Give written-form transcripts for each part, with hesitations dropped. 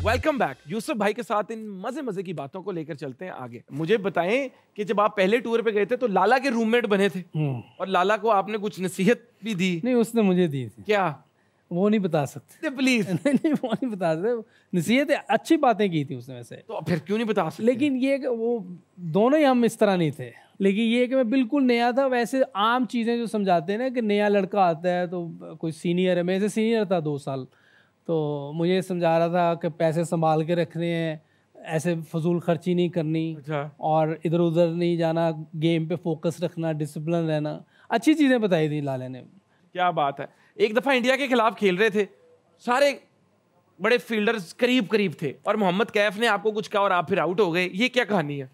Welcome back. Yusuf भाई के साथ इन मजे मजे की बातों को लेकर चलते हैं आगे। मुझे बताएं कि जब आप पहले टूर पे गए थे तो लाला के रूममेट बने थे और लाला को आपने कुछ नसीहत भी दी। नहीं, उसने मुझे दी थी। क्या? वो नहीं बता सकते प्लीज। नहीं, वो नहीं बता सकते। नसीहत अच्छी बातें की थी उसने वैसे, तो फिर क्यों नहीं बता सकते? लेकिन ये कि वो दोनों ही हम इस तरह नहीं थे। लेकिन ये कि मैं बिल्कुल नया था। वैसे आम चीज़ें जो समझाते हैं ना कि नया लड़का आता है तो कोई सीनियर है, मेरे से सीनियर था 2 साल, तो मुझे समझा रहा था कि पैसे संभाल के रखने हैं, ऐसे फजूल खर्ची नहीं करनी। अच्छा। और इधर उधर नहीं जाना, गेम पे फोकस रखना, डिसिप्लिन रहना। अच्छी चीज़ें बताई थी लाले ने। क्या बात है। एक दफा इंडिया के खिलाफ खेल रहे थे, सारे बड़े फील्डर्स करीब करीब थे और मोहम्मद कैफ ने आपको कुछ कहा और आप फिर आउट हो गए। ये क्या कहानी है?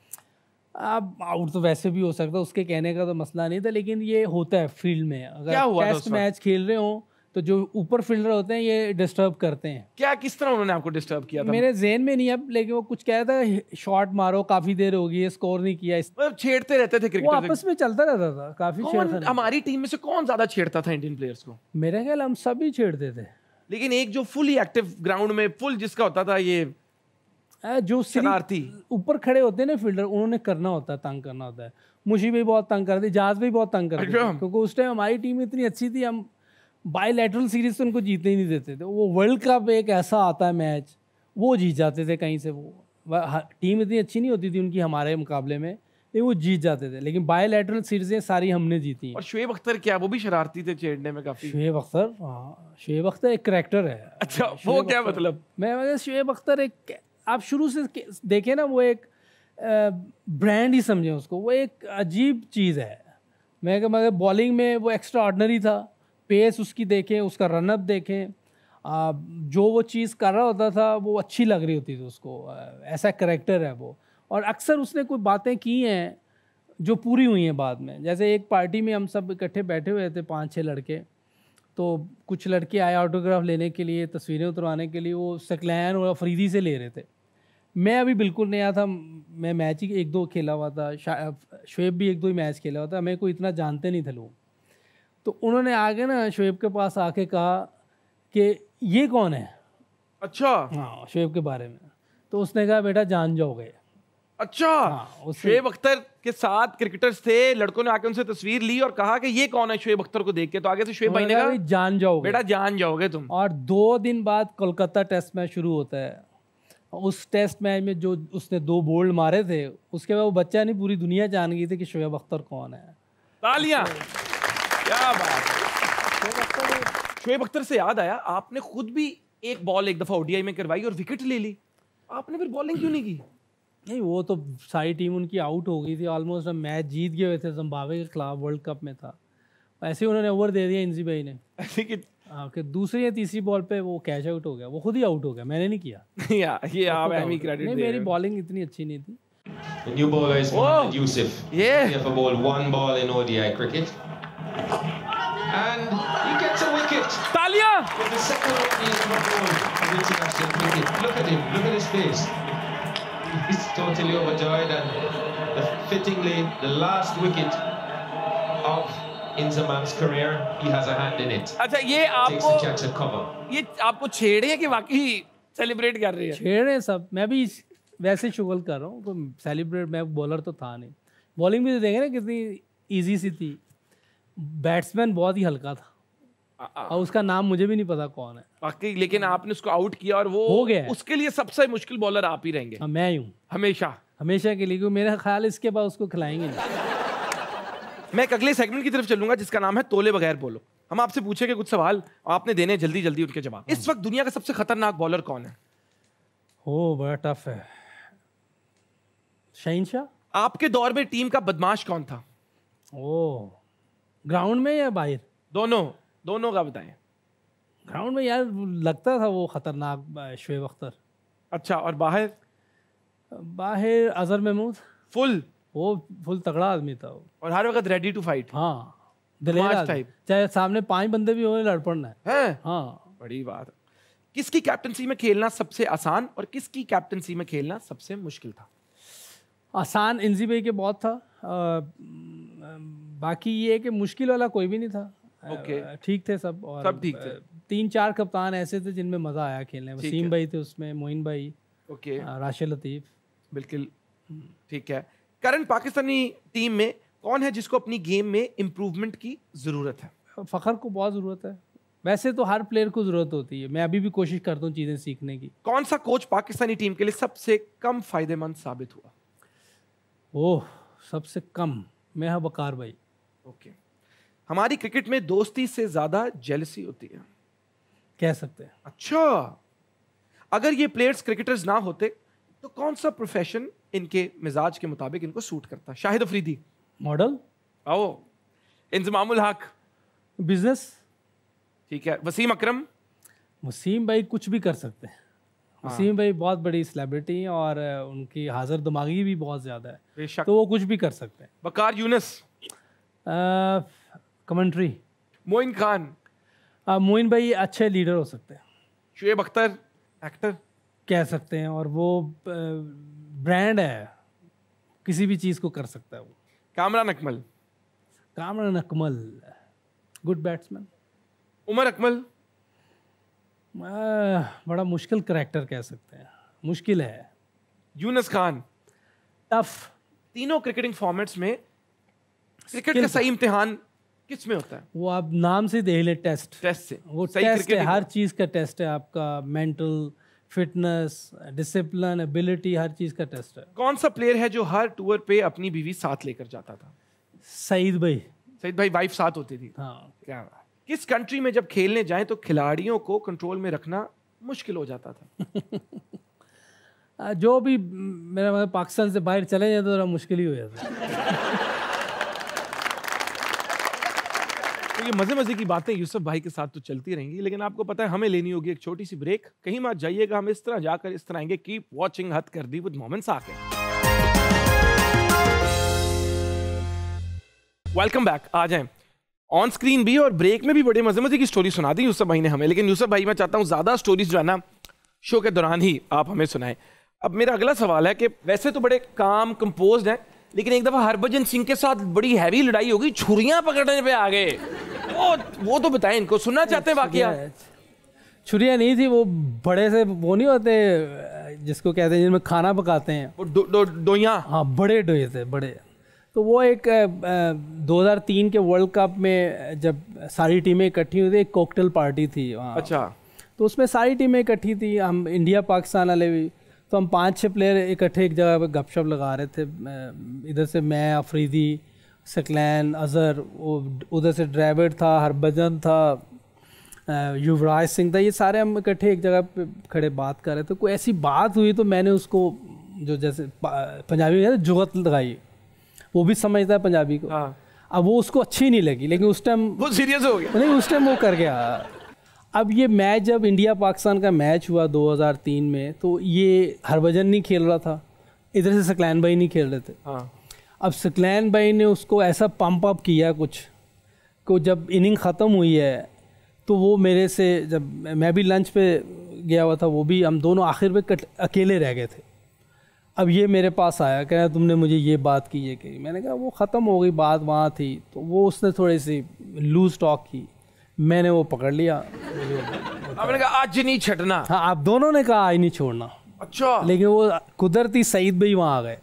अब आउट तो वैसे भी हो सकता है, उसके कहने का तो मसला नहीं था, लेकिन ये होता है फील्ड में। अगर टेस्ट मैच खेल रहे हो तो जो ऊपर फील्डर होते हैं ये डिस्टर्ब करते हैं। क्या, किस तरह उन्होंने आपको डिस्टर्ब किया था? मेरे ज़हन में नहीं अब, लेकिन वो कुछ कह रहा था शॉट मारो, काफी देर होगी है, स्कोर नहीं किया। मतलब छेड़ते रहते थे क्रिकेटर। वो आपस में चलता रहता था, काफी छेड़खानी। हमारी टीम में से कौन ज्यादा छेड़ता था इंडियन प्लेयर्स को? मेरे ख्याल हम सभी छेड़ते थे, लेकिन एक जो फुली एक्टिव ग्राउंड में फुल जिसका होता था, ये जो शरारती ऊपर खड़े होते हैं ना फील्डर, उन्होंने करना होता है, तंग करना होता है। मुशी भी बहुत तंग करती, जहाज भी बहुत तंग करती, क्योंकि उस टाइम हमारी टीम इतनी अच्छी थी, हम बायलैटरल सीरीज तो उनको जीतने ही नहीं देते थे। वो वर्ल्ड कप एक ऐसा आता है मैच, वो जीत जाते थे कहीं से। वो टीम इतनी अच्छी नहीं होती थी उनकी हमारे मुकाबले में, लेकिन वो जीत जाते थे। लेकिन बायलैटरल सीरीजें सारी हमने जीती हैं। और शुएब अख्तर क्या, वो भी शरारती थे छेड़ने में काफी? शुएब अख्तर, हाँ, शुएब अख्तर एक करैक्टर है। अच्छा, वो क्या मतलब? मैं शुएब अख्तर एक, आप शुरू से देखें ना, वो एक ब्रांड ही समझें उसको। वो एक अजीब चीज़ है। मगर बॉलिंग में वो एक्स्ट्रा ऑर्डनरी था। पेस उसकी देखें, उसका रनअप देखें, जो वो चीज़ कर रहा होता था वो अच्छी लग रही होती थी उसको। ऐसा करैक्टर है वो। और अक्सर उसने कोई बातें की हैं जो पूरी हुई हैं बाद में। जैसे एक पार्टी में हम सब इकट्ठे बैठे हुए थे, 5-6 लड़के, तो कुछ लड़के आए ऑटोग्राफ लेने के लिए, तस्वीरें उतरवाने के लिए। वो सकलैन और अफरीदी से ले रहे थे। मैं अभी बिल्कुल नया था, मैं मैच ही 1-2 खेला हुआ था, शुएब भी 1-2 ही मैच खेला हुआ था, हमें कोई इतना जानते नहीं थे लोग। तो उन्होंने आगे ना शुएब के पास आके कहा कि ये कौन है। अच्छा। हाँ, शुएब के बारे में। तो उसने कहा बेटा जान जाओगे। अच्छा। हाँ, शुएब अख्तर के साथ क्रिकेटर्स थे, लड़कों ने आके उनसे तस्वीर ली और कहा कि ये कौन है शुएब अख्तर को देख के। तो आगे से शुएब भाई ने कहा जान जाओगे बेटा, जान जाओगे तुम। और 2 दिन बाद कोलकाता टेस्ट मैच शुरू होता है। उस टेस्ट मैच में जो उसने 2 बोल्ड मारे थे, उसके बाद वो बच्चा नहीं, पूरी दुनिया जान गई थी कि शुएब अख्तर कौन है। तालियां। क्या बात है। शुएब अख्तर से याद आया, आपने खुद भी एक बॉल एक दफा ओडीआई में करवाई और विकेट ले ली। आपने फिर बॉलिंग क्यों नहीं की? नहीं, वो तो सारी टीम उनकी आउट हो गई थी ऑलमोस्ट। हम मैच जीत गए हुए थे, जिम्बाब्वे के खिलाफ, वर्ल्ड कप में था। ऐसे ही उन्होंने ओवर दे दिया इंजी भाई ने। ऐसे कि कि दूसरी या तीसरी बॉल पे वो कैच आउट हो गया, वो खुद ही आउट हो गया, मैंने नहीं किया। ये आप एमी क्रेडिट नहीं, मेरी बॉलिंग इतनी अच्छी नहीं थी। The new bowler is Mohammad Yusuf. Yeah. He have bowled 1 ball in ODI cricket. And he gets a wicket. तालियां। With the second one he has ever bowled in international cricket. Look at him, look at his face. He's totally overjoyed, and fittingly, the last wicket of Inzamam's career, he has a hand in it. अच्छा, ये Takes the catch at cover. ये आपको छेड़े है कि वाकई celebrate कर रही है? छेड़े सब, मैं भी वैसे शुगल कर रहा हूँ, कोई सेलिब्रेट। मैं बॉलर तो था नहीं। बॉलिंग भी तो देखें ना कितनी इजी सी थी। बैट्समैन बहुत ही हल्का था और उसका नाम मुझे भी नहीं पता कौन है वाकई। लेकिन आपने उसको आउट किया और वो हो गया। उसके लिए सबसे मुश्किल बॉलर आप ही रहेंगे। मैं ही हूँ हमेशा हमेशा के लिए, क्योंकि मेरा ख्याल इसके बाद उसको खिलाएंगे नहीं। मैं एक अगले सेगमेंट की तरफ चलूंगा जिसका नाम है तोले बगैर बोलो। हम आपसे पूछेंगे कुछ सवाल, आपने देने जल्दी जल्दी उनके जवाब। इस वक्त दुनिया का सबसे खतरनाक बॉलर कौन है? ओ, बड़ा टफ है। शहीनशाह। आपके दौर में टीम का बदमाश कौन था? ओ, ग्राउंड में या बाहर? दोनों का बताएं। ग्राउंड में यार लगता था वो खतरनाक शुएब अख्तर। अच्छा, और बाहर? बाहर अजहर महमूद। वो फुल तगड़ा आदमी था वो, और हर वक्त रेडी टू फाइट। हाँ, दिलेर टाइप। चाहे सामने 5 बंदे भी हो, लड़ पड़ना है। हाँ, बड़ी बात। किसकी कैप्टनसी में खेलना सबसे आसान और किसकी कैप्टनसी में खेलना सबसे मुश्किल था? आसान इंजी भाई के बहुत था। बाकी ये कि मुश्किल वाला कोई भी नहीं था। ओके, ठीक थे सब। और सब ठीक थे। 3-4 कप्तान ऐसे थे जिनमें मज़ा आया खेलने में। वसीम भाई थे उसमें, मोइन भाई, ओके, राशिद लतीफ़। बिल्कुल ठीक है। करंट पाकिस्तानी टीम में कौन है जिसको अपनी गेम में इम्प्रूवमेंट की ज़रूरत है? फ़खर को बहुत ज़रूरत है, वैसे तो हर प्लेयर को ज़रूरत होती है। मैं अभी भी कोशिश करता हूँ चीज़ें सीखने की। कौन सा कोच पाकिस्तानी टीम के लिए सबसे कम फायदेमंद साबित हुआ? ओह, सबसे कम मैं हाँ वकार भाई। ओके, हमारी क्रिकेट में दोस्ती से ज्यादा जेलसी होती है, कह सकते हैं। अच्छा, अगर ये प्लेयर्स क्रिकेटर्स ना होते तो कौन सा प्रोफेशन इनके मिजाज के मुताबिक इनको सूट करता? शाहिद अफरीदी मॉडल, आओ। इंजमामुल हक, बिजनेस। ठीक है। वसीम अकरम, वसीम भाई कुछ भी कर सकते हैं। वसीम भाई बहुत बड़ी सेलिब्रिटी हैं और उनकी हाजिर दिमागी भी बहुत ज़्यादा है, बेशक। तो वो कुछ भी कर सकते हैं। वकार यूनुस, कमेंट्री। मोइन खान, मोइन भाई अच्छे लीडर हो सकते हैं। शुएब अख्तर, एक्टर कह सकते हैं, और वो ब्रांड है, किसी भी चीज़ को कर सकता है वो। Kamran Akmal, Kamran Akmal good batsman. उमर अकमल, बड़ा मुश्किल करैक्टर कह सकते हैं, मुश्किल है। यूनुस खान, टफ। तीनों क्रिकेटिंग फॉर्मेट्स में क्रिकेट का सही इम्तिहान किस में होता है? वो आप नाम से देख ले, टेस्ट। टेस्ट से वो सही टेस्ट है, क्रिकेटिंग हर चीज़ का टेस्ट है आपका। मेंटल फिटनेस, डिसिप्लिन, एबिलिटी, हर चीज़ का टेस्ट है। कौन सा प्लेयर है जो हर टूर पे अपनी बीवी साथ लेकर जाता था? सईद भाई। सईद भाई वाइफ साथ होती थी। हाँ। क्या बात। किस कंट्री में जब खेलने जाएं तो खिलाड़ियों को कंट्रोल में रखना मुश्किल हो जाता था? जो भी मेरा मतलब पाकिस्तान से बाहर चले जाए तो थोड़ा मुश्किल ही हो जाता है। तो ये मजे मजे की बातें यूसुफ भाई के साथ तो चलती रहेंगी, लेकिन आपको पता है हमें लेनी होगी एक छोटी सी ब्रेक। कहीं मत जाइएगा, हम इस तरह जाकर इस तरह आएंगे। कीप वॉचिंग हद कर दी विद मोमेंट्स आके। Welcome back. आ जाएं ऑन स्क्रीन भी और ब्रेक में भी बड़े मजे मजे की स्टोरी सुना दी यूसुफ भाई ने हमें। लेकिन यूसुफ भाई, मैं चाहता हूँ ज्यादा स्टोरीज जो है ना शो के दौरान ही आप हमें सुनाएं। अब मेरा अगला सवाल है कि वैसे तो बड़े काम कंपोज्ड हैं, लेकिन एक दफा हरभजन सिंह के साथ बड़ी हैवी लड़ाई होगी, छुरियां पकड़ने पे आ गए। वो तो बताएं, इनको सुनना चाहते हैं वाकया। छुरियां नहीं थी, वो बड़े से वो नहीं होते जिसको कहते हैं जिनमें खाना पकाते हैं, वो डोइयां। हाँ, बड़े डोए थे, बड़े। तो वो एक 2003 के वर्ल्ड कप में जब सारी टीमें इकट्ठी हुई थी, एक कॉकटेल पार्टी थी वहाँ। अच्छा। तो उसमें सारी टीमें इकट्ठी थी, हम इंडिया पाकिस्तान वाले भी। तो हम 5-6 प्लेयर इकट्ठे एक जगह पे गपशप लगा रहे थे। इधर से मैं, अफरीदी, सकलैन, अजहर, उधर से ड्राइवर था, हरभजन था, युवराज सिंह था। ये सारे हम इकट्ठे एक जगह पे खड़े बात कर रहे थे। कोई ऐसी बात हुई तो मैंने उसको जो जैसे पंजाबी में जुगत लगाई, वो भी समझता है पंजाबी को। हाँ। अब वो उसको अच्छी नहीं लगी, लेकिन उस टाइम वो सीरियस हो गया। नहीं, उस टाइम वो कर गया। अब ये मैच जब इंडिया पाकिस्तान का मैच हुआ 2003 में, तो ये हरभजन नहीं खेल रहा था, इधर से सकलैन भाई नहीं खेल रहे थे। हाँ। अब सकलैन भाई ने उसको ऐसा पंप अप किया कुछ को, जब इनिंग ख़त्म हुई है तो वो मेरे से, जब मैं भी लंच पे गया हुआ था, वो भी, हम दोनों आखिर पे अकेले रह गए थे। अब ये मेरे पास आया, कह रहा तुमने मुझे ये बात की, ये कही। मैंने कहा वो ख़त्म हो गई बात, वहाँ थी। तो वो उसने थोड़ी सी लूज टॉक की, मैंने वो पकड़ लिया। आपने कहा आज नहीं छटना। हाँ, आप दोनों ने कहा आज नहीं छोड़ना। अच्छा। लेकिन वो कुदरती सईद भाई वहाँ आ गए,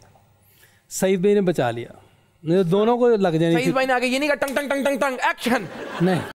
सईद भाई ने बचा लिया, नहीं तो दोनों को लग जानी सईद भाई ने आगे ये नहीं कहा टंग टंग टंग टंग टंग एक्शन। नहीं।